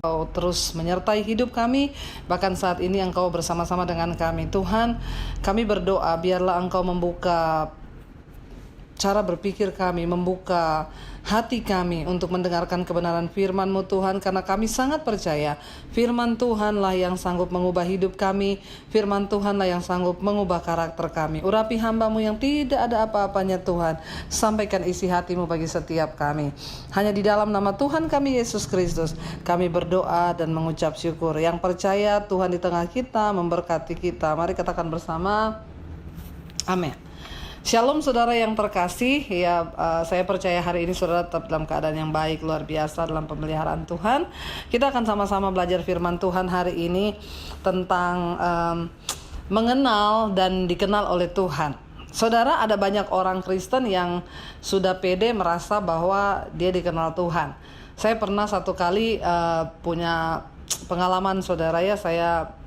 Engkau terus menyertai hidup kami, bahkan saat ini Engkau bersama-sama dengan kami. Tuhan, kami berdoa biarlah Engkau membuka cara berpikir kami, membuka hati kami untuk mendengarkan kebenaran firman-Mu Tuhan, karena kami sangat percaya firman Tuhanlah yang sanggup mengubah hidup kami, firman Tuhanlah yang sanggup mengubah karakter kami. Urapi hamba-Mu yang tidak ada apa-apanya Tuhan, sampaikan isi hati-Mu bagi setiap kami. Hanya di dalam nama Tuhan kami Yesus Kristus kami berdoa dan mengucap syukur. Yang percaya Tuhan di tengah kita memberkati kita. Mari katakan bersama, amin. Shalom saudara yang terkasih, saya percaya hari ini saudara tetap dalam keadaan yang baik, luar biasa dalam pemeliharaan Tuhan. Kita akan sama-sama belajar firman Tuhan hari ini tentang mengenal dan dikenal oleh Tuhan. Saudara, ada banyak orang Kristen yang sudah pede merasa bahwa dia dikenal Tuhan. Saya pernah satu kali punya pengalaman saudara ya, saya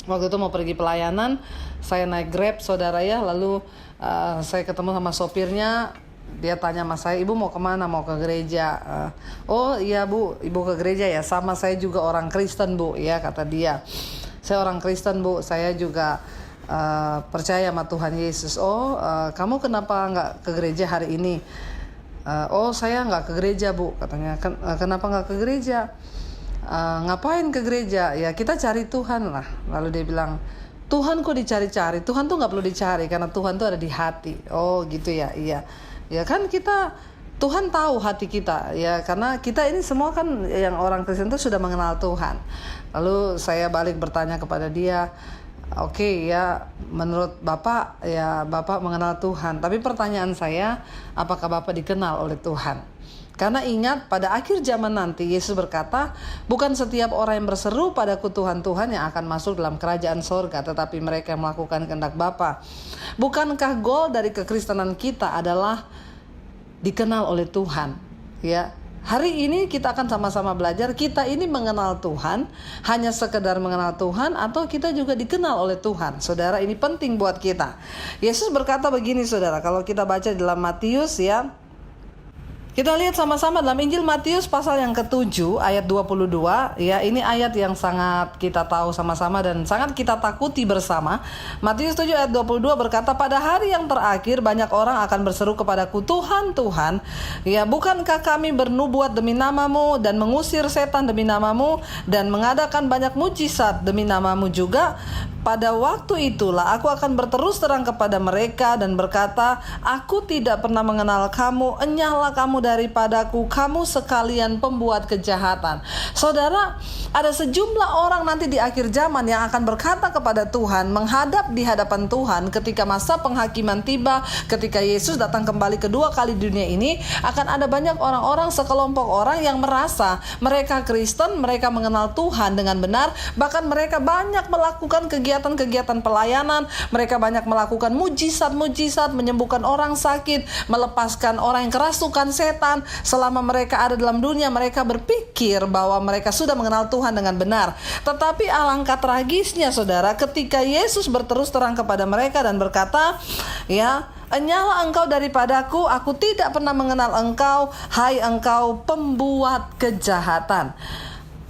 waktu itu mau pergi pelayanan, saya naik Grab saudara ya, lalu saya ketemu sama sopirnya. Dia tanya sama saya, ibu mau kemana? Mau ke gereja. Oh iya bu, ibu ke gereja ya, sama saya juga orang Kristen bu, ya kata dia. Saya orang Kristen bu, saya juga percaya sama Tuhan Yesus. Oh kamu kenapa nggak ke gereja hari ini? Oh saya nggak ke gereja bu, katanya. Kenapa nggak ke gereja? Ngapain ke gereja? Ya kita cari Tuhan lah. Lalu dia bilang, Tuhan kok dicari-cari? Tuhan tuh gak perlu dicari, karena Tuhan tuh ada di hati. Oh gitu ya, iya. Ya kan Tuhan tahu hati kita, ya karena kita ini semua kan yang orang Kristen tuh sudah mengenal Tuhan. Lalu saya balik bertanya kepada dia, oke, ya menurut Bapak, ya Bapak mengenal Tuhan. Tapi pertanyaan saya, apakah Bapak dikenal oleh Tuhan? Karena ingat, pada akhir zaman nanti Yesus berkata, bukan setiap orang yang berseru padaku Tuhan, Tuhan yang akan masuk dalam kerajaan sorga, tetapi mereka yang melakukan kehendak Bapa. Bukankah goal dari kekristenan kita adalah dikenal oleh Tuhan? Ya, hari ini kita akan sama-sama belajar, kita ini mengenal Tuhan, hanya sekedar mengenal Tuhan, atau kita juga dikenal oleh Tuhan. Saudara, ini penting buat kita. Yesus berkata begini saudara, kalau kita baca dalam Matius ya, kita lihat sama-sama dalam Injil Matius pasal yang ke-7 ayat 22 ya, ini ayat yang sangat kita tahu sama-sama dan sangat kita takuti bersama. Matius 7 ayat 22 berkata, pada hari yang terakhir banyak orang akan berseru kepadaku, Tuhan, Tuhan, ya bukankah kami bernubuat demi namamu dan mengusir setan demi namamu dan mengadakan banyak mujizat demi namamu juga? Pada waktu itulah aku akan berterus terang kepada mereka dan berkata, aku tidak pernah mengenal kamu, enyahlah kamu daripadaku, kamu sekalian pembuat kejahatan. Saudara, ada sejumlah orang nanti di akhir zaman yang akan berkata kepada Tuhan, menghadap di hadapan Tuhan ketika masa penghakiman tiba, ketika Yesus datang kembali kedua kali di dunia ini, akan ada banyak orang-orang, sekelompok orang yang merasa mereka Kristen, mereka mengenal Tuhan dengan benar, bahkan mereka banyak melakukan kegiatan-kegiatan pelayanan, mereka banyak melakukan mujizat-mujizat, menyembuhkan orang sakit, melepaskan orang yang kerasukan setan. Selama mereka ada dalam dunia, mereka berpikir bahwa mereka sudah mengenal Tuhan dengan benar. Tetapi alangkah tragisnya saudara, ketika Yesus berterus terang kepada mereka dan berkata, ya, enyahlah engkau daripadaku, aku tidak pernah mengenal engkau, hai engkau pembuat kejahatan.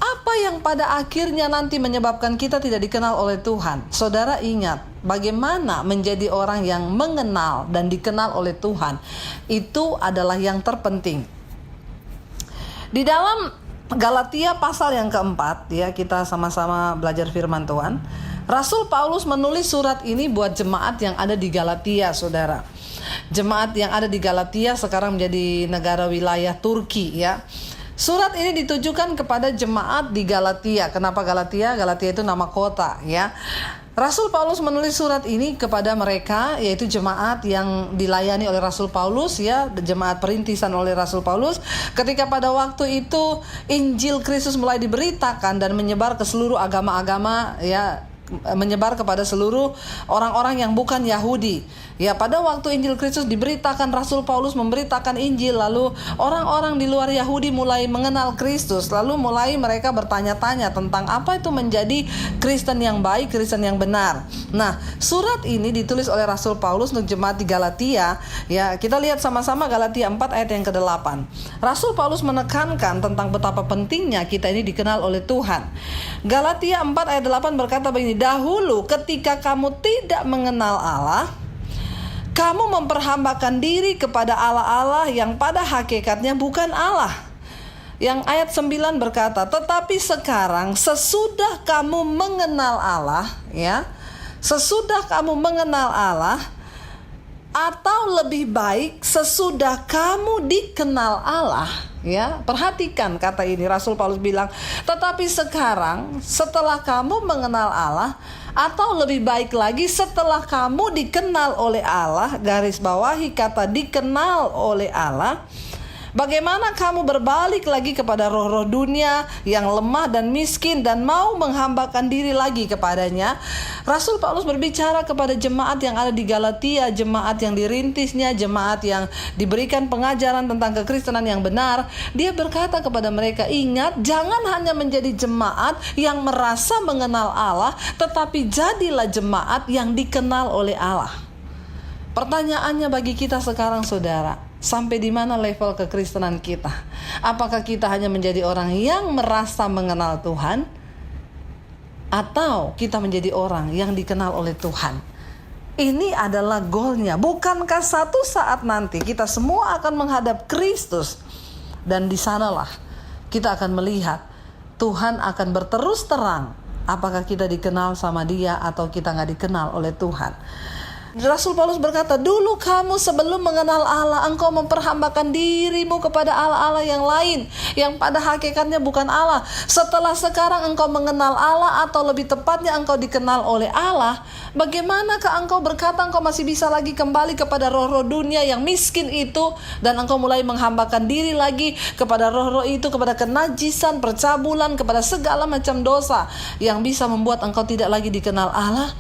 Apa yang pada akhirnya nanti menyebabkan kita tidak dikenal oleh Tuhan? Saudara ingat, bagaimana menjadi orang yang mengenal dan dikenal oleh Tuhan, itu adalah yang terpenting. Di dalam Galatia pasal yang keempat, ya kita sama-sama belajar firman Tuhan. Rasul Paulus menulis surat ini buat jemaat yang ada di Galatia, saudara. Jemaat yang ada di Galatia sekarang menjadi negara wilayah Turki, ya. Surat ini ditujukan kepada jemaat di Galatia. Kenapa Galatia? Galatia itu nama kota, ya. Rasul Paulus menulis surat ini kepada mereka, yaitu jemaat yang dilayani oleh Rasul Paulus, ya, jemaat perintisan oleh Rasul Paulus. Ketika pada waktu itu Injil Kristus mulai diberitakan dan menyebar ke seluruh agama-agama, ya, menyebar kepada seluruh orang-orang yang bukan Yahudi. Ya, pada waktu Injil Kristus diberitakan, Rasul Paulus memberitakan Injil, lalu orang-orang di luar Yahudi mulai mengenal Kristus, lalu mulai mereka bertanya-tanya tentang apa itu menjadi Kristen yang baik, Kristen yang benar. Nah, surat ini ditulis oleh Rasul Paulus untuk jemaat di Galatia. Ya, kita lihat sama-sama Galatia 4 ayat yang ke-8. Rasul Paulus menekankan tentang betapa pentingnya kita ini dikenal oleh Tuhan. Galatia 4 ayat 8 berkata begini, dahulu ketika kamu tidak mengenal Allah, kamu memperhambakan diri kepada Allah-Allah yang pada hakikatnya bukan Allah. Yang ayat 9 berkata, tetapi sekarang sesudah kamu mengenal Allah, ya, sesudah kamu mengenal Allah, atau lebih baik sesudah kamu dikenal Allah, ya, perhatikan kata ini. Rasul Paulus bilang, tetapi sekarang setelah kamu mengenal Allah, atau lebih baik lagi setelah kamu dikenal oleh Allah, garis bawahi kata dikenal oleh Allah, bagaimana kamu berbalik lagi kepada roh-roh dunia yang lemah dan miskin dan mau menghambakan diri lagi kepadanya. Rasul Paulus berbicara kepada jemaat yang ada di Galatia, jemaat yang dirintisnya, jemaat yang diberikan pengajaran tentang kekristenan yang benar. Dia berkata kepada mereka, ingat, jangan hanya menjadi jemaat yang merasa mengenal Allah, tetapi jadilah jemaat yang dikenal oleh Allah. Pertanyaannya bagi kita sekarang, saudara, sampai di mana level kekristenan kita? Apakah kita hanya menjadi orang yang merasa mengenal Tuhan, atau kita menjadi orang yang dikenal oleh Tuhan? Ini adalah goalnya. Bukankah satu saat nanti kita semua akan menghadap Kristus, dan di sanalah kita akan melihat Tuhan akan berterus terang apakah kita dikenal sama Dia atau kita nggak dikenal oleh Tuhan. Rasul Paulus berkata, dulu kamu sebelum mengenal Allah, engkau memperhambakan dirimu kepada Allah-Allah yang lain, yang pada hakikatnya bukan Allah. Setelah sekarang engkau mengenal Allah, atau lebih tepatnya engkau dikenal oleh Allah, bagaimanakah engkau berkata engkau masih bisa lagi kembali kepada roh-roh dunia yang miskin itu, dan engkau mulai menghambakan diri lagi kepada roh-roh itu, kepada kenajisan, percabulan, kepada segala macam dosa yang bisa membuat engkau tidak lagi dikenal Allah?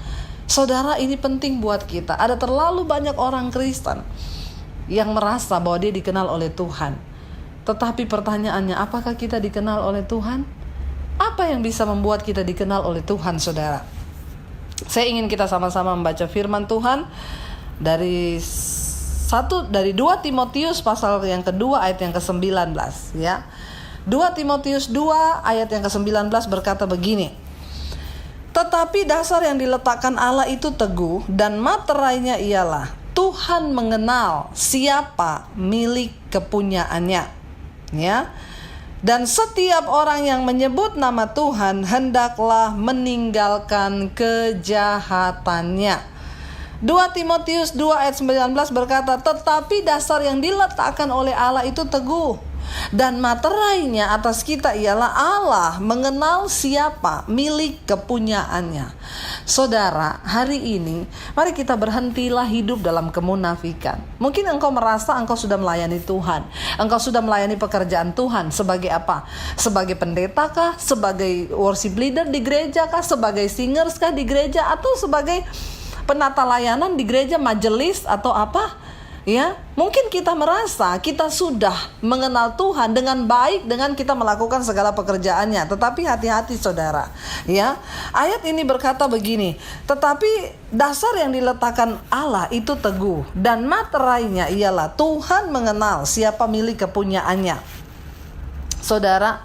Saudara, ini penting buat kita. Ada terlalu banyak orang Kristen yang merasa bahwa dia dikenal oleh Tuhan. Tetapi pertanyaannya, apakah kita dikenal oleh Tuhan? Apa yang bisa membuat kita dikenal oleh Tuhan, saudara? Saya ingin kita sama-sama membaca firman Tuhan dari 2 Timotius pasal yang kedua ayat yang ke-19, ya. 2 Timotius 2 ayat yang ke-19 berkata begini, tetapi dasar yang diletakkan Allah itu teguh, dan materainya ialah Tuhan mengenal siapa milik kepunyaannya, ya. Dan setiap orang yang menyebut nama Tuhan hendaklah meninggalkan kejahatannya. 2 Timotius 2 ayat 19 berkata, tetapi dasar yang diletakkan oleh Allah itu teguh, dan materainya atas kita ialah Allah mengenal siapa milik kepunyaannya. Saudara, hari ini mari kita berhentilah hidup dalam kemunafikan. Mungkin engkau merasa engkau sudah melayani Tuhan, engkau sudah melayani pekerjaan Tuhan. Sebagai apa? Sebagai pendeta kah? Sebagai worship leader di gereja kah? Sebagai singers kah di gereja? Atau sebagai penata layanan di gereja, majelis, atau apa? Ya, mungkin kita merasa kita sudah mengenal Tuhan dengan baik dengan kita melakukan segala pekerjaannya. Tetapi hati-hati, saudara, ya. Ayat ini berkata begini, tetapi dasar yang diletakkan Allah itu teguh, dan materainya ialah Tuhan mengenal siapa milik kepunyaannya. Saudara,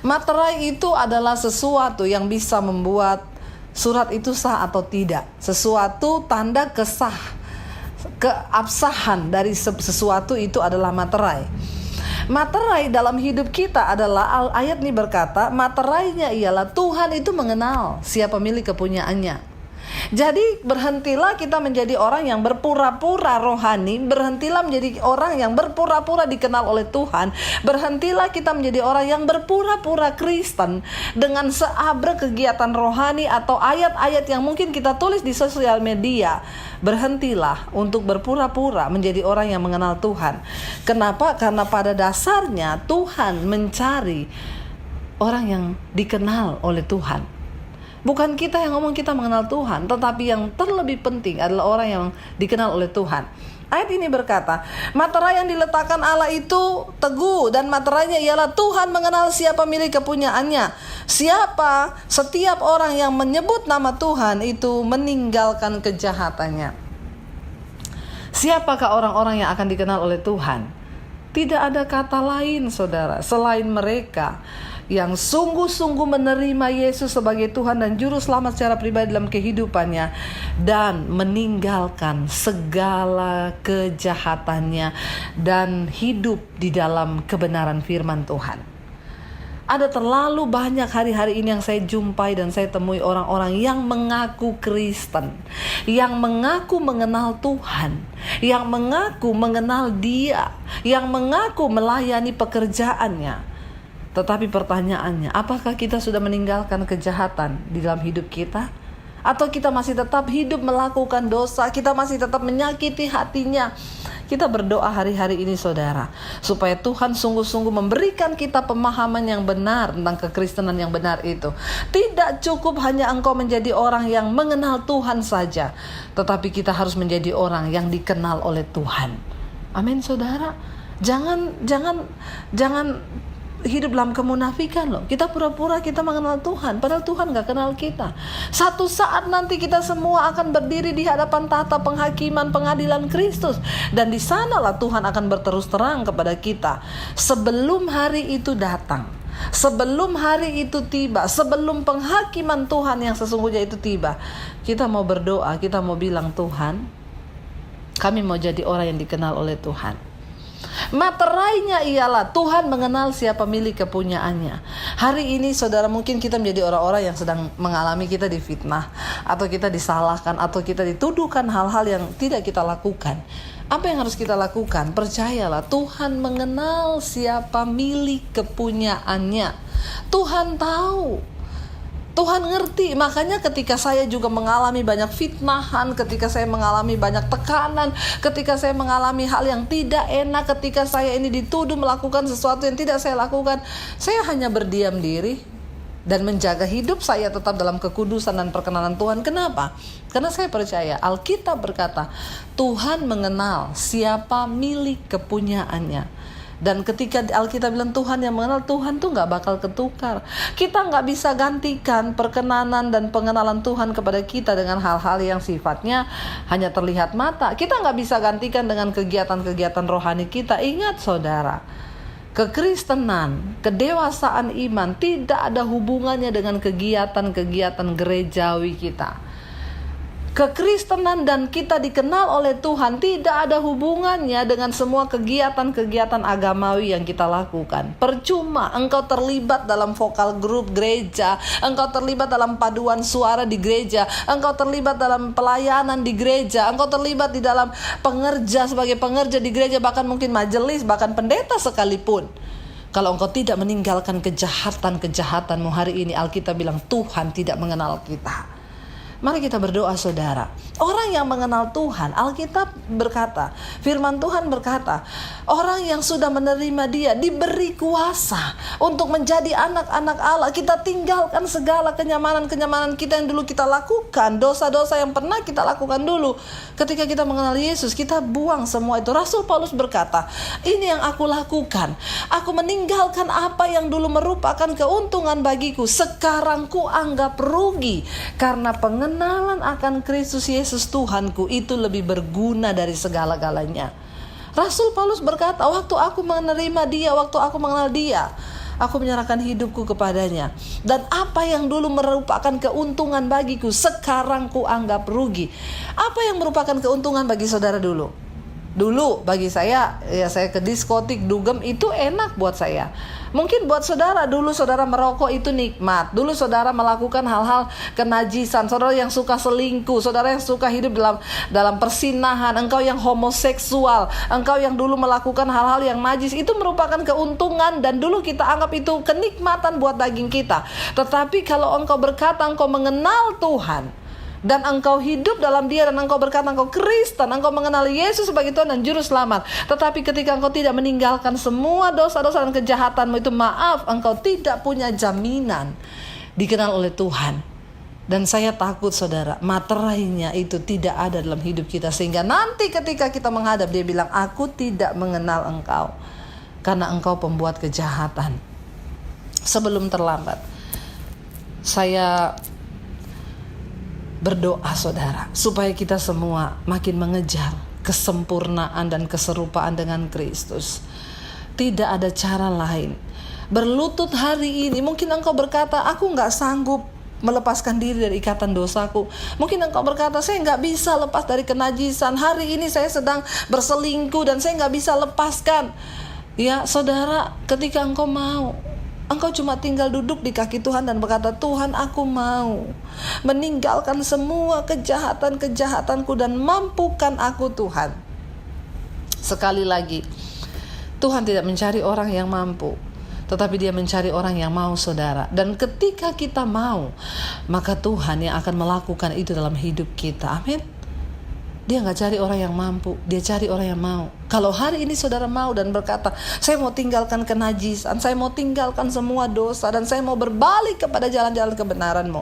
materai itu adalah sesuatu yang bisa membuat surat itu sah atau tidak. Sesuatu tanda keabsahan dari sesuatu itu adalah materai. Materai dalam hidup kita adalah, ayat ini berkata, materainya ialah Tuhan itu mengenal siapa milik kepunyaannya. Jadi berhentilah kita menjadi orang yang berpura-pura rohani, berhentilah menjadi orang yang berpura-pura dikenal oleh Tuhan, berhentilah kita menjadi orang yang berpura-pura Kristen dengan seabrek kegiatan rohani atau ayat-ayat yang mungkin kita tulis di sosial media. Berhentilah untuk berpura-pura menjadi orang yang mengenal Tuhan. Kenapa? Karena pada dasarnya Tuhan mencari orang yang dikenal oleh Tuhan. Bukan kita yang ngomong kita mengenal Tuhan, tetapi yang terlebih penting adalah orang yang dikenal oleh Tuhan. Ayat ini berkata, materai yang diletakkan Allah itu teguh, dan materainya ialah Tuhan mengenal siapa milik kepunyaannya. Setiap orang yang menyebut nama Tuhan itu meninggalkan kejahatannya. Siapakah orang-orang yang akan dikenal oleh Tuhan? Tidak ada kata lain, saudara, selain mereka yang sungguh-sungguh menerima Yesus sebagai Tuhan dan Juru Selamat secara pribadi dalam kehidupannya, dan meninggalkan segala kejahatannya dan hidup di dalam kebenaran firman Tuhan. Ada terlalu banyak hari-hari ini yang saya jumpai dan saya temui orang-orang yang mengaku Kristen, yang mengaku mengenal Tuhan, yang mengaku mengenal Dia, yang mengaku melayani pekerjaannya. Tetapi pertanyaannya, apakah kita sudah meninggalkan kejahatan di dalam hidup kita? Atau kita masih tetap hidup melakukan dosa, kita masih tetap menyakiti hatinya? Kita berdoa hari-hari ini, saudara, supaya Tuhan sungguh-sungguh memberikan kita pemahaman yang benar tentang kekristenan yang benar itu. Tidak cukup hanya engkau menjadi orang yang mengenal Tuhan saja, tetapi kita harus menjadi orang yang dikenal oleh Tuhan. Amin, saudara. Jangan hidup dalam kemunafikan loh. Kita pura-pura kita mengenal Tuhan, padahal Tuhan gak kenal kita. Satu saat nanti kita semua akan berdiri di hadapan tahta penghakiman pengadilan Kristus, dan di sanalah Tuhan akan berterus terang kepada kita. Sebelum hari itu datang, sebelum hari itu tiba, sebelum penghakiman Tuhan yang sesungguhnya itu tiba, kita mau berdoa, kita mau bilang, Tuhan, kami mau jadi orang yang dikenal oleh Tuhan. Materainya ialah Tuhan mengenal siapa milik kepunyaannya. Hari ini, saudara, mungkin kita menjadi orang-orang yang sedang mengalami kita difitnah, atau kita disalahkan, atau kita dituduhkan hal-hal yang tidak kita lakukan. Apa yang harus kita lakukan? Percayalah, Tuhan mengenal siapa milik kepunyaannya. Tuhan tahu, Tuhan ngerti. Makanya ketika saya juga mengalami banyak fitnahan, ketika saya mengalami banyak tekanan, ketika saya mengalami hal yang tidak enak, ketika saya ini dituduh melakukan sesuatu yang tidak saya lakukan, saya hanya berdiam diri dan menjaga hidup saya tetap dalam kekudusan dan perkenanan Tuhan. Kenapa? Karena saya percaya Alkitab berkata, Tuhan mengenal siapa milik kepunyaannya. Dan ketika Alkitab bilang Tuhan yang mengenal, Tuhan tuh gak bakal ketukar. Kita gak bisa gantikan perkenanan dan pengenalan Tuhan kepada kita dengan hal-hal yang sifatnya hanya terlihat mata. Kita gak bisa gantikan dengan kegiatan-kegiatan rohani kita. Ingat, saudara, kekristenan, kedewasaan iman tidak ada hubungannya dengan kegiatan-kegiatan gerejawi kita. Kekristenan dan kita dikenal oleh Tuhan tidak ada hubungannya dengan semua kegiatan-kegiatan agamawi yang kita lakukan. Percuma engkau terlibat dalam vokal grup gereja, engkau terlibat dalam paduan suara di gereja, engkau terlibat dalam pelayanan di gereja, engkau terlibat di dalam sebagai pengerja di gereja, bahkan mungkin majelis, bahkan pendeta sekalipun. Kalau engkau tidak meninggalkan kejahatan-kejahatanmu hari ini, Alkitab bilang Tuhan tidak mengenal kita. Mari kita berdoa, saudara. Orang yang mengenal Tuhan, Alkitab berkata, firman Tuhan berkata, orang yang sudah menerima Dia diberi kuasa untuk menjadi anak-anak Allah. Kita tinggalkan segala kenyamanan-kenyamanan kita yang dulu kita lakukan, dosa-dosa yang pernah kita lakukan dulu. Ketika kita mengenal Yesus, kita buang semua itu. Rasul Paulus berkata, ini yang aku lakukan. Aku meninggalkan apa yang dulu merupakan keuntungan bagiku. Sekarang ku anggap rugi, karena pengenalan akan Kristus Yesus Tuhanku itu lebih berguna dari segala-galanya. Rasul Paulus berkata, waktu aku menerima Dia, waktu aku mengenal Dia, aku menyerahkan hidupku kepadanya. Dan apa yang dulu merupakan keuntungan bagiku, sekarang ku anggap rugi. Apa yang merupakan keuntungan bagi saudara dulu? Dulu bagi saya, ya saya ke diskotik, dugem itu enak buat saya. Mungkin buat saudara, dulu saudara merokok itu nikmat. Dulu saudara melakukan hal-hal kenajisan, saudara yang suka selingkuh, saudara yang suka hidup dalam persinahan, engkau yang homoseksual, engkau yang dulu melakukan hal-hal yang najis, itu merupakan keuntungan dan dulu kita anggap itu kenikmatan buat daging kita. Tetapi kalau engkau berkata engkau mengenal Tuhan, dan engkau hidup dalam Dia, dan engkau berkata engkau Kristen, engkau mengenal Yesus sebagai Tuhan dan Juru Selamat, tetapi ketika engkau tidak meninggalkan semua dosa-dosa dan kejahatanmu itu, maaf, engkau tidak punya jaminan dikenal oleh Tuhan. Dan saya takut saudara, materainya itu tidak ada dalam hidup kita. Sehingga nanti ketika kita menghadap, dia bilang, aku tidak mengenal engkau, karena engkau pembuat kejahatan. Sebelum terlambat, saya berdoa saudara, supaya kita semua makin mengejar kesempurnaan dan keserupaan dengan Kristus. Tidak ada cara lain. Berlutut hari ini, mungkin engkau berkata, aku gak sanggup melepaskan diri dari ikatan dosaku. Mungkin engkau berkata, saya gak bisa lepas dari kenajisan. Hari ini saya sedang berselingkuh dan saya gak bisa lepaskan. Ya saudara, ketika engkau mau, engkau cuma tinggal duduk di kaki Tuhan dan berkata, Tuhan, aku mau meninggalkan semua kejahatan-kejahatanku dan mampukan aku Tuhan. Sekali lagi, Tuhan tidak mencari orang yang mampu, tetapi dia mencari orang yang mau saudara. Dan ketika kita mau, maka Tuhan yang akan melakukan itu dalam hidup kita. Amin. Dia gak cari orang yang mampu, dia cari orang yang mau. Kalau hari ini saudara mau dan berkata, saya mau tinggalkan kenajisan, saya mau tinggalkan semua dosa, dan saya mau berbalik kepada jalan-jalan kebenaranmu,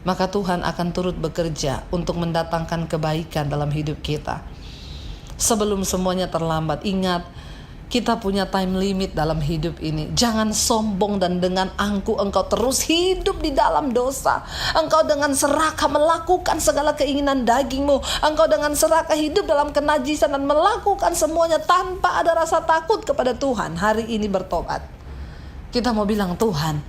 maka Tuhan akan turut bekerja untuk mendatangkan kebaikan dalam hidup kita. Sebelum semuanya terlambat, ingat, kita punya time limit dalam hidup ini. Jangan sombong dan dengan angkuh engkau terus hidup di dalam dosa. Engkau dengan serakah melakukan segala keinginan dagingmu. Engkau dengan serakah hidup dalam kenajisan dan melakukan semuanya tanpa ada rasa takut kepada Tuhan. Hari ini bertobat. Kita mau bilang, Tuhan,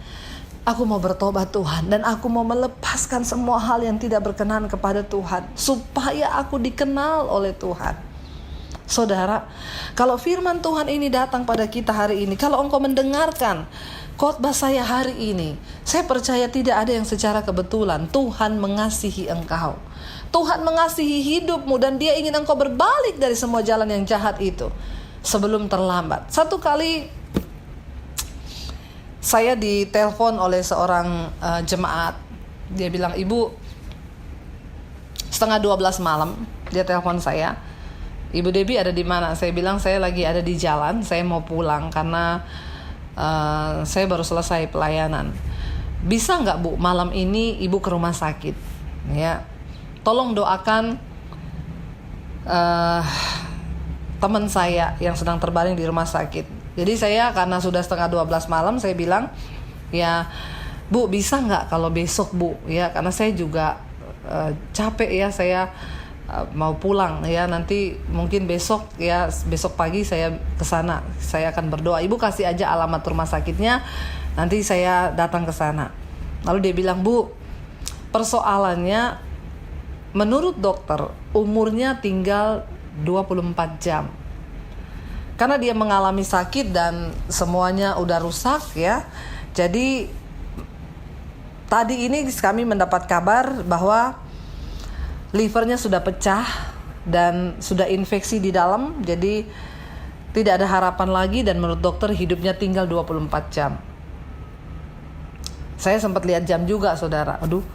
aku mau bertobat Tuhan, dan aku mau melepaskan semua hal yang tidak berkenan kepada Tuhan, supaya aku dikenal oleh Tuhan. Saudara, kalau firman Tuhan ini datang pada kita hari ini, kalau engkau mendengarkan khotbah saya hari ini, saya percaya tidak ada yang secara kebetulan. Tuhan mengasihi engkau, Tuhan mengasihi hidupmu, dan dia ingin engkau berbalik dari semua jalan yang jahat itu sebelum terlambat. Satu kali saya ditelepon oleh seorang jemaat. Dia bilang, Ibu, 11:30 malam dia telepon saya, Ibu Debbie ada di mana? Saya bilang, saya lagi ada di jalan, saya mau pulang karena saya baru selesai pelayanan. Bisa nggak Bu, malam ini Ibu ke rumah sakit? Ya, tolong doakan teman saya yang sedang terbaring di rumah sakit. Jadi saya, karena sudah 11:30 malam, saya bilang, ya Bu, bisa nggak kalau besok Bu? Ya, karena saya juga capek ya, saya mau pulang ya, nanti mungkin besok ya, besok pagi saya ke sana, saya akan berdoa. Ibu kasih aja alamat rumah sakitnya, nanti saya datang ke sana. Lalu dia bilang, Bu, persoalannya menurut dokter umurnya tinggal 24 jam. Karena dia mengalami sakit dan semuanya udah rusak ya. Jadi tadi ini kami mendapat kabar bahwa livernya sudah pecah dan sudah infeksi di dalam, jadi tidak ada harapan lagi, dan menurut dokter hidupnya tinggal 24 jam. Saya sempat lihat jam juga saudara, aduh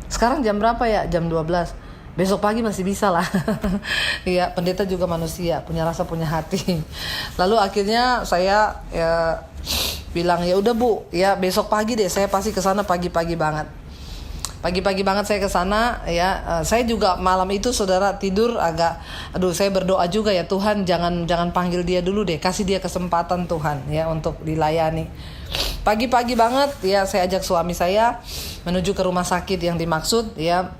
sekarang jam berapa ya? Jam 12. Besok pagi masih bisa lah. Ya, pendeta juga manusia, punya rasa, punya hati. Lalu akhirnya saya bilang, ya udah Bu, ya besok pagi deh, saya pasti ke sana pagi-pagi banget. Pagi-pagi banget saya ke sana ya. Saya juga malam itu saudara tidur agak, saya berdoa juga ya, Tuhan jangan panggil dia dulu deh, kasih dia kesempatan Tuhan ya untuk dilayani. Pagi-pagi banget ya, saya ajak suami saya menuju ke rumah sakit yang dimaksud ya.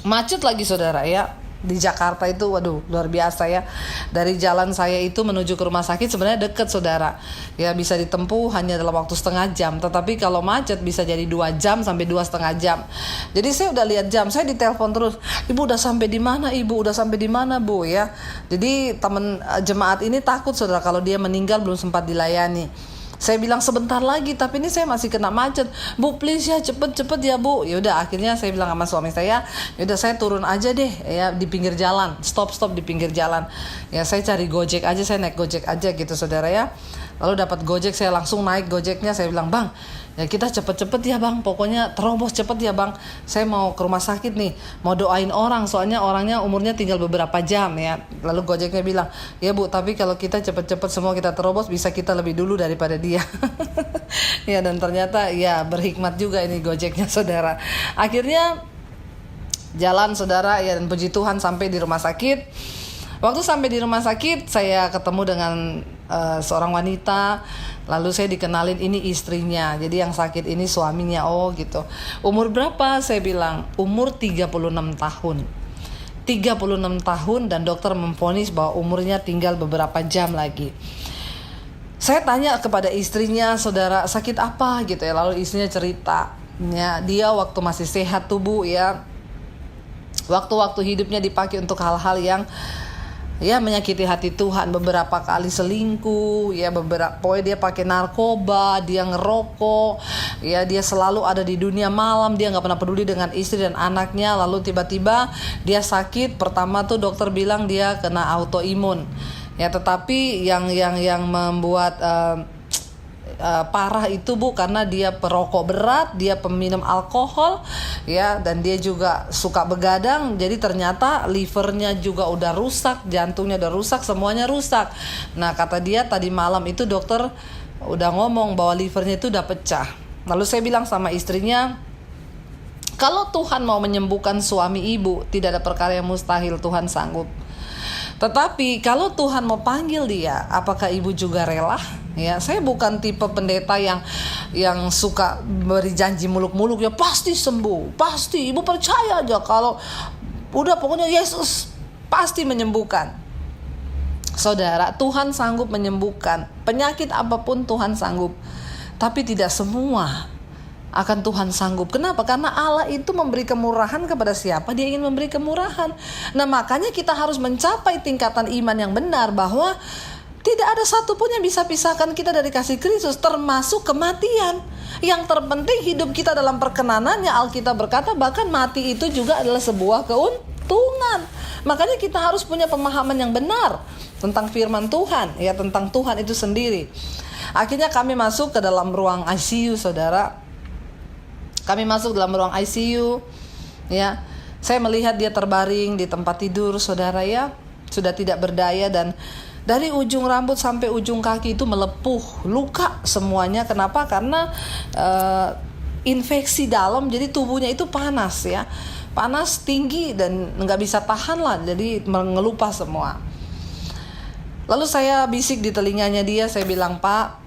Macet lagi saudara ya. Di Jakarta itu, waduh luar biasa ya. Dari jalan saya itu menuju ke rumah sakit sebenarnya deket saudara. Ya bisa ditempuh hanya dalam waktu setengah jam. Tetapi kalau macet bisa jadi 2 jam sampai 2,5 jam. Jadi saya udah lihat jam, saya ditelepon terus. Ibu udah sampai di mana Ibu? Udah sampai di mana Bu ya? Jadi teman jemaat ini takut saudara kalau dia meninggal belum sempat dilayani. Saya bilang sebentar lagi, tapi ini saya masih kena macet. Bu please ya, cepet ya Bu. Ya udah akhirnya saya bilang sama suami saya, ya udah saya turun aja deh ya di pinggir jalan, stop di pinggir jalan. Ya saya cari Gojek aja, saya naik Gojek aja gitu saudara ya. Lalu dapat Gojek, saya langsung naik Gojeknya, saya bilang, Bang Ya kita cepet-cepet ya bang, pokoknya terobos cepet ya bang. Saya mau ke rumah sakit nih, mau doain orang, soalnya orangnya umurnya tinggal beberapa jam ya. Lalu Gojeknya bilang, ya bu, tapi kalau kita cepet-cepet semua kita terobos, bisa kita lebih dulu daripada dia. Ya dan ternyata ya berhikmat juga ini Gojeknya saudara. Akhirnya jalan saudara ya, dan puji Tuhan sampai di rumah sakit. Waktu sampai di rumah sakit, saya ketemu dengan seorang wanita. Lalu saya dikenalin ini istrinya. Jadi yang sakit ini suaminya. Oh gitu. Umur berapa? Saya bilang umur 36 tahun. 36 tahun dan dokter memvonis bahwa umurnya tinggal beberapa jam lagi. Saya tanya kepada istrinya, saudara, sakit apa gitu ya. Lalu istrinya cerita, ya, dia waktu masih sehat tubuh ya, waktu-waktu hidupnya dipakai untuk hal-hal yang ya menyakiti hati Tuhan, beberapa kali selingkuh, ya beberapa pokoknya dia pakai narkoba, dia ngerokok, ya dia selalu ada di dunia malam, dia nggak pernah peduli dengan istri dan anaknya. Lalu tiba-tiba dia sakit. Pertama tuh dokter bilang dia kena autoimun, ya tetapi yang membuat parah itu bu, karena dia perokok berat, dia peminum alkohol ya, dan dia juga suka begadang. Jadi ternyata livernya juga udah rusak, jantungnya udah rusak, semuanya rusak. Nah kata dia tadi malam itu dokter udah ngomong bahwa livernya itu udah pecah. Lalu saya bilang sama istrinya, kalau Tuhan mau menyembuhkan suami ibu, tidak ada perkara yang mustahil, Tuhan sanggup. Tetapi kalau Tuhan mau panggil dia, apakah ibu juga rela? Ya, saya bukan tipe pendeta yang suka beri janji muluk-muluk, ya pasti sembuh, pasti ibu percaya aja kalau udah pokoknya Yesus pasti menyembuhkan. Saudara, Tuhan sanggup menyembuhkan penyakit apapun, Tuhan sanggup. Tapi tidak semua akan Tuhan sanggup. Kenapa? Karena Allah itu memberi kemurahan kepada siapa Dia ingin memberi kemurahan. Nah makanya kita harus mencapai tingkatan iman yang benar, bahwa tidak ada satupun yang bisa pisahkan kita dari kasih Kristus, termasuk kematian. Yang terpenting hidup kita dalam perkenanannya. Alkitab berkata bahkan mati itu juga adalah sebuah keuntungan. Makanya kita harus punya pemahaman yang benar tentang firman Tuhan, ya tentang Tuhan itu sendiri. Akhirnya kami masuk ke dalam ruang ICU, saudara. Kami masuk dalam ruang ICU, ya. Saya melihat dia terbaring di tempat tidur, saudara ya, sudah tidak berdaya, dan dari ujung rambut sampai ujung kaki itu melepuh, luka semuanya. Kenapa? Karena infeksi dalam, jadi tubuhnya itu panas ya, panas tinggi dan nggak bisa tahan lah, jadi mengelupas semua. Lalu saya bisik di telinganya dia, saya bilang, Pak,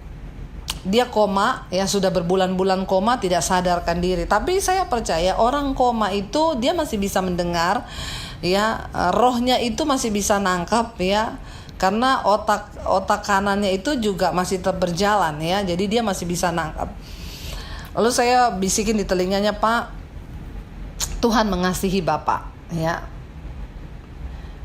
dia koma ya, sudah berbulan-bulan koma, tidak sadarkan diri. Tapi saya percaya orang koma itu dia masih bisa mendengar ya, rohnya itu masih bisa nangkap ya, karena otak kanannya itu juga masih tetap berjalan ya, jadi dia masih bisa nangkap. Lalu saya bisikin di telinganya, Pak, Tuhan mengasihi Bapak ya,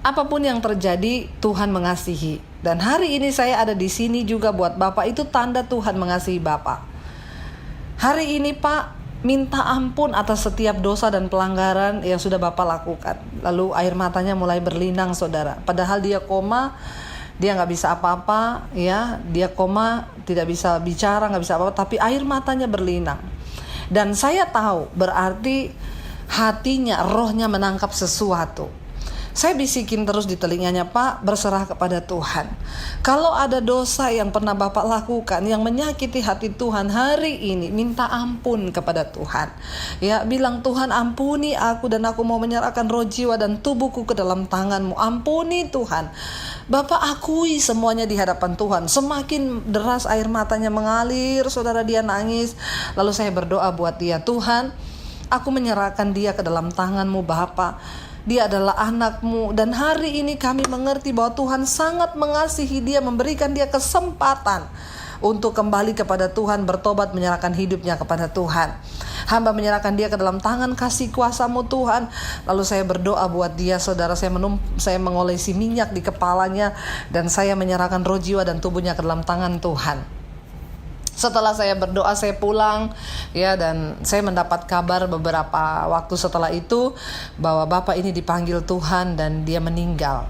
apapun yang terjadi Tuhan mengasihi. Dan hari ini saya ada di sini juga buat Bapak, itu tanda Tuhan mengasihi Bapak. Hari ini Pak, minta ampun atas setiap dosa dan pelanggaran yang sudah Bapak lakukan. Lalu air matanya mulai berlinang, saudara. Padahal dia koma, dia gak bisa apa-apa ya, dia koma, tidak bisa bicara, gak bisa apa-apa, tapi air matanya berlinang. Dan saya tahu berarti hatinya, rohnya menangkap sesuatu. Saya bisikin terus di telinganya, Pak, berserah kepada Tuhan. Kalau ada dosa yang pernah Bapak lakukan yang menyakiti hati Tuhan, hari ini minta ampun kepada Tuhan. Ya, bilang, Tuhan ampuni aku, dan aku mau menyerahkan roh, jiwa, dan tubuhku ke dalam tangan-Mu. Ampuni Tuhan. Bapak akui semuanya di hadapan Tuhan. Semakin deras air matanya mengalir, saudara, dia nangis. Lalu saya berdoa buat dia, Tuhan, aku menyerahkan dia ke dalam tangan-Mu, Bapak. Dia adalah anak-Mu, dan hari ini kami mengerti bahwa Tuhan sangat mengasihi dia, memberikan dia kesempatan untuk kembali kepada Tuhan, bertobat, menyerahkan hidupnya kepada Tuhan. Hamba menyerahkan dia ke dalam tangan kasih kuasa-Mu, Tuhan. Lalu saya berdoa buat dia, saudara. Saya mengolesi minyak di kepalanya, dan saya menyerahkan roh, jiwa, dan tubuhnya ke dalam tangan Tuhan. Setelah saya berdoa, saya pulang ya, dan saya mendapat kabar beberapa waktu setelah itu bahwa Bapak ini dipanggil Tuhan dan dia meninggal.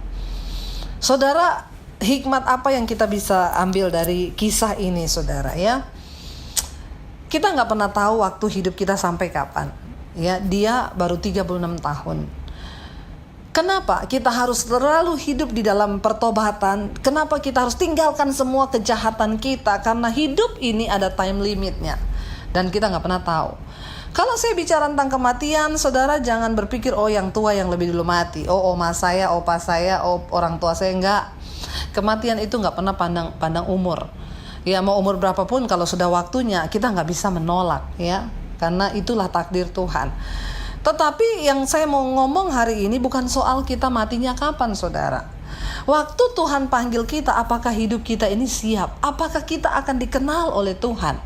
Saudara, hikmat apa yang kita bisa ambil dari kisah ini, saudara ya? Kita nggak pernah tahu waktu hidup kita sampai kapan. Ya, dia baru 36 tahun. Kenapa kita harus terlalu hidup di dalam pertobatan? Kenapa kita harus tinggalkan semua kejahatan kita? Karena hidup ini ada time limitnya. Dan kita nggak pernah tahu. Kalau saya bicara tentang kematian, saudara jangan berpikir, oh yang tua yang lebih dulu mati. Oh oma saya, opa saya, oh orang tua saya. Enggak. Kematian itu nggak pernah pandang umur. Ya mau umur berapapun, kalau sudah waktunya kita nggak bisa menolak, ya. Karena itulah takdir Tuhan. Tetapi yang saya mau ngomong hari ini bukan soal kita matinya kapan, saudara. Waktu Tuhan panggil kita, apakah hidup kita ini siap? Apakah kita akan dikenal oleh Tuhan?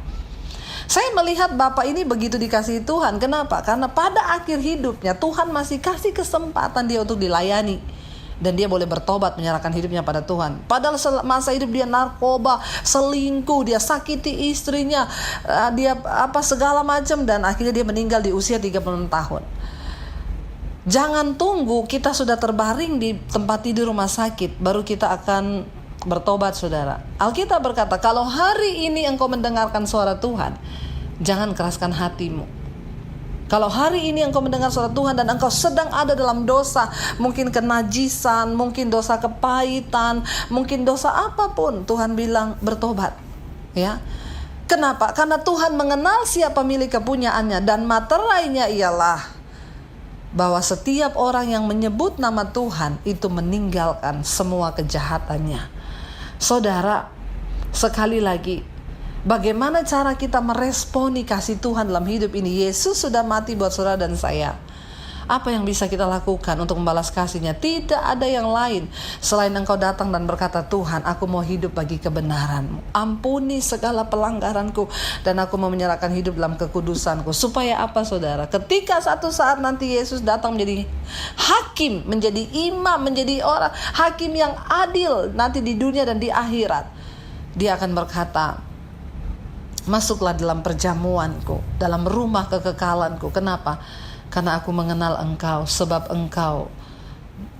Saya melihat Bapak ini begitu dikasihi Tuhan. Kenapa? Karena pada akhir hidupnya Tuhan masih kasih kesempatan dia untuk dilayani. Dan dia boleh bertobat menyerahkan hidupnya pada Tuhan. Padahal masa hidup dia narkoba, selingkuh, dia sakiti istrinya, dia segala macam, dan akhirnya dia meninggal di usia 36 tahun. Jangan tunggu kita sudah terbaring di tempat tidur rumah sakit baru kita akan bertobat, saudara. Alkitab berkata, kalau hari ini engkau mendengarkan suara Tuhan, jangan keraskan hatimu. Kalau hari ini engkau mendengar suara Tuhan dan engkau sedang ada dalam dosa, mungkin kenajisan, mungkin dosa kepahitan, mungkin dosa apapun, Tuhan bilang bertobat. Ya. Kenapa? Karena Tuhan mengenal siapa milik kepunyaannya, dan materainya ialah bahwa setiap orang yang menyebut nama Tuhan itu meninggalkan semua kejahatannya. Saudara, sekali lagi, bagaimana cara kita meresponi kasih Tuhan dalam hidup ini? Yesus sudah mati buat saudara dan saya. Apa yang bisa kita lakukan untuk membalas kasih-Nya? Tidak ada yang lain selain engkau datang dan berkata, Tuhan, aku mau hidup bagi kebenaran-Mu. Ampuni segala pelanggaranku dan aku mau menyerahkan hidup dalam kekudusan-Ku. Supaya apa, saudara? Ketika satu saat nanti Yesus datang menjadi hakim, menjadi imam, menjadi orang hakim yang adil nanti di dunia dan di akhirat, Dia akan berkata, masuklah dalam perjamuanku, dalam rumah kekekalanku. Kenapa? Karena aku mengenal engkau, sebab engkau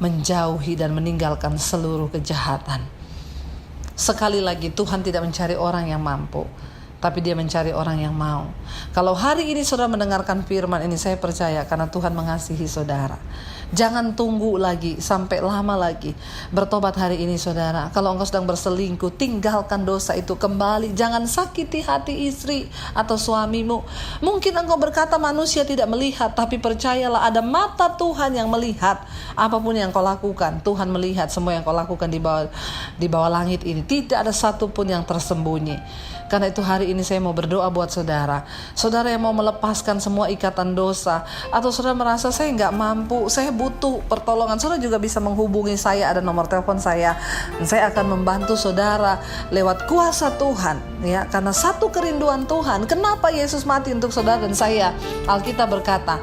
menjauhi dan meninggalkan seluruh kejahatan. Sekali lagi, Tuhan tidak mencari orang yang mampu, tapi Dia mencari orang yang mau. Kalau hari ini saudara mendengarkan firman ini, saya percaya karena Tuhan mengasihi saudara. Jangan tunggu lagi sampai lama lagi. Bertobat hari ini, saudara. Kalau engkau sedang berselingkuh, tinggalkan dosa itu kembali. Jangan sakiti hati istri atau suamimu. Mungkin engkau berkata manusia tidak melihat, tapi percayalah ada mata Tuhan yang melihat. Apapun yang kau lakukan, Tuhan melihat semua yang kau lakukan di bawah langit ini. Tidak ada satupun yang tersembunyi. Karena itu hari ini saya mau berdoa buat saudara. Saudara yang mau melepaskan semua ikatan dosa, atau saudara merasa saya nggak mampu, saya butuh pertolongan, saudara juga bisa menghubungi saya, ada nomor telepon saya. Dan saya akan membantu saudara lewat kuasa Tuhan, ya. Karena satu kerinduan Tuhan, kenapa Yesus mati untuk saudara dan saya? Alkitab berkata,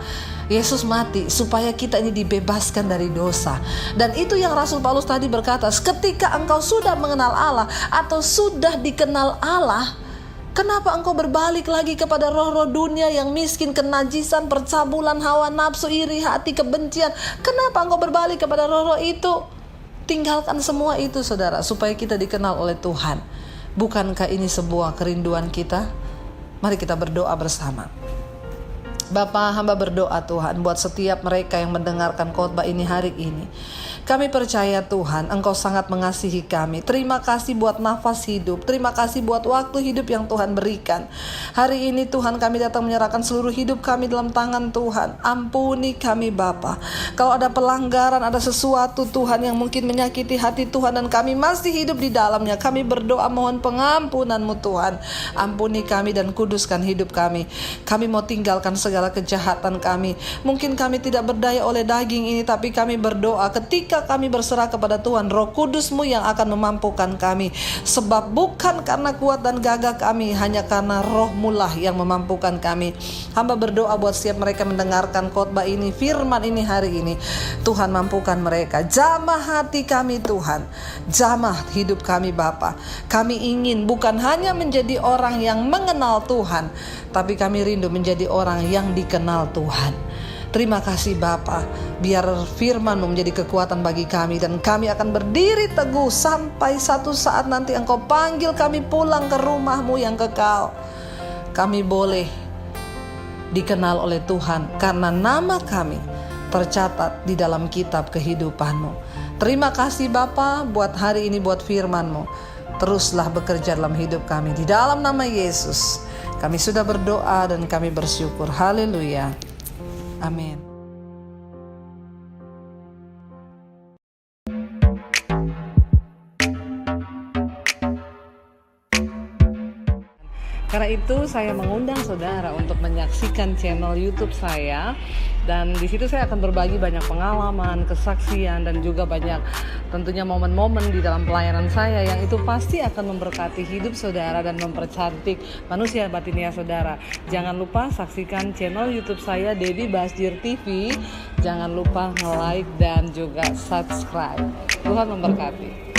Yesus mati supaya kita ini dibebaskan dari dosa. Dan itu yang Rasul Paulus tadi berkata, ketika engkau sudah mengenal Allah atau sudah dikenal Allah, kenapa engkau berbalik lagi kepada roh-roh dunia yang miskin, kenajisan, percabulan, hawa nafsu, iri hati, kebencian? Kenapa engkau berbalik kepada roh-roh itu? Tinggalkan semua itu, saudara, supaya kita dikenal oleh Tuhan. Bukankah ini sebuah kerinduan kita? Mari kita berdoa bersama. Bapa, hamba berdoa Tuhan buat setiap mereka yang mendengarkan khotbah ini hari ini. Kami percaya Tuhan, Engkau sangat mengasihi kami. Terima kasih buat nafas hidup. Terima kasih buat waktu hidup yang Tuhan berikan. Hari ini Tuhan kami datang menyerahkan seluruh hidup kami dalam tangan Tuhan. Ampuni kami Bapa. Kalau ada pelanggaran, ada sesuatu Tuhan yang mungkin menyakiti hati Tuhan dan kami masih hidup di dalamnya, kami berdoa mohon pengampunan-Mu Tuhan. Ampuni kami dan kuduskan hidup kami. Kami mau tinggalkan segala kejahatan kami. Mungkin kami tidak berdaya oleh daging ini, tapi kami berdoa ketika kami berserah kepada Tuhan, Roh Kudus-Mu yang akan memampukan kami. Sebab bukan karena kuat dan gagah kami, hanya karena Roh-Mu lah yang memampukan kami. Hamba berdoa buat setiap mereka mendengarkan khotbah ini, firman ini hari ini. Tuhan mampukan mereka. Jamah hati kami Tuhan. Jamah hidup kami Bapa. Kami ingin bukan hanya menjadi orang yang mengenal Tuhan, tapi kami rindu menjadi orang yang dikenal Tuhan. Terima kasih Bapa, biar firman-Mu menjadi kekuatan bagi kami dan kami akan berdiri teguh sampai satu saat nanti Engkau panggil kami pulang ke rumah-Mu yang kekal. kami boleh dikenal oleh Tuhan karena nama kami tercatat di dalam kitab kehidupan-Mu. Terima kasih Bapa buat hari ini, buat firman-Mu. Teruslah bekerja dalam hidup kami. Di dalam nama Yesus kami sudah berdoa dan kami bersyukur. Haleluya. Amin. Karena itu saya mengundang saudara untuk menyaksikan channel YouTube saya, dan di situ saya akan berbagi banyak pengalaman, kesaksian, dan juga banyak tentunya momen-momen di dalam pelayanan saya yang itu pasti akan memberkati hidup saudara dan mempercantik manusia batinnya saudara. Jangan lupa saksikan channel YouTube saya Debbie Basjir TV. Jangan lupa like dan juga subscribe. Tuhan memberkati.